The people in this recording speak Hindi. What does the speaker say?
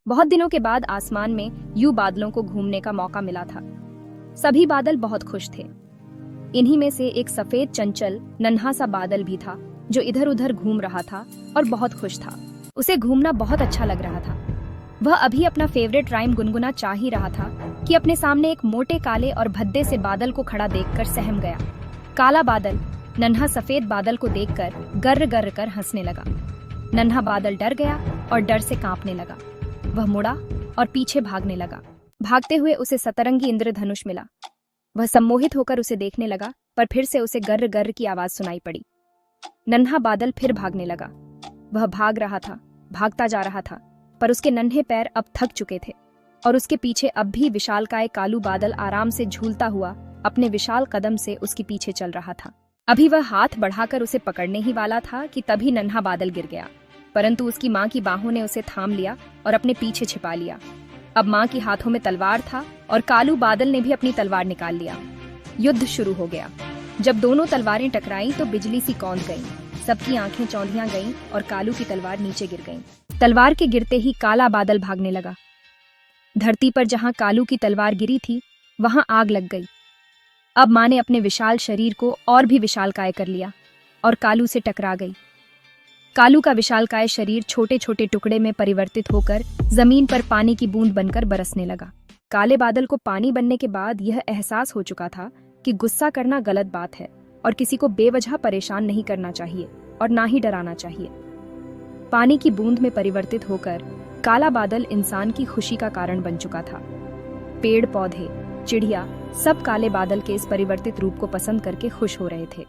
बहुत दिनों के बाद आसमान में यूं बादलों को घूमने का मौका मिला था। सभी बादल बहुत खुश थे। इन्हीं में से एक सफेद चंचल नन्हा सा बादल भी था जो इधर उधर घूम रहा था और बहुत खुश था। उसे घूमना बहुत अच्छा लग रहा था। वह अभी अपना फेवरेट राइम गुनगुना चाह ही रहा था कि अपने सामने एक मोटे काले और भद्दे से बादल को खड़ा देखकर सहम गया। काला बादल नन्हा सफेद बादल को देखकर गर्र गर्र कर हंसने लगा। नन्हा बादल डर गया और डर से कांपने लगा। वह मुड़ा और पीछे भागने लगा। भागते हुए उसे सतरंगी इंद्रधनुष मिला। वह सम्मोहित होकर उसे देखने लगा, पर फिर से उसे गर्र गर्र की आवाज सुनाई पड़ी। नन्हा बादल फिर भागने लगा। वह भाग रहा था, भागता जा रहा था, पर उसके नन्हे पैर अब थक चुके थे और उसके पीछे अब भी विशालकाय कालू बादल आराम से झूलता हुआ अपने विशाल कदम से उसके पीछे चल रहा था। अभी वह हाथ बढ़ाकर उसे पकड़ने ही वाला था कि तभी नन्हा बादल गिर गया, परंतु उसकी माँ की बाहों ने उसे थाम लिया और अपने पीछे छिपा लिया। अब माँ के हाथों में तलवार था और कालू बादल ने भी अपनी तलवार निकाल लिया। युद्ध शुरू हो गया। जब दोनों तलवारें टकराईं तो बिजली सी कौंध गई। सबकी आंखें चौंधियां गईं और कालू की तलवार नीचे गिर गई। तलवार के गिरते ही काला बादल भागने लगा। धरती पर जहां कालू की तलवार गिरी थी वहां आग लग गई। अब माँ ने अपने विशाल शरीर को और भी विशालकाय कर लिया और कालू से टकरा गई। कालू का विशालकाय शरीर छोटे छोटे टुकड़े में परिवर्तित होकर जमीन पर पानी की बूंद बनकर बरसने लगा। काले बादल को पानी बनने के बाद यह एहसास हो चुका था कि गुस्सा करना गलत बात है और किसी को बेवजह परेशान नहीं करना चाहिए और ना ही डराना चाहिए। पानी की बूंद में परिवर्तित होकर काला बादल इंसान की खुशी का कारण बन चुका था। पेड़ पौधे, चिड़िया सब काले बादल के इस परिवर्तित रूप को पसंद करके खुश हो रहे थे।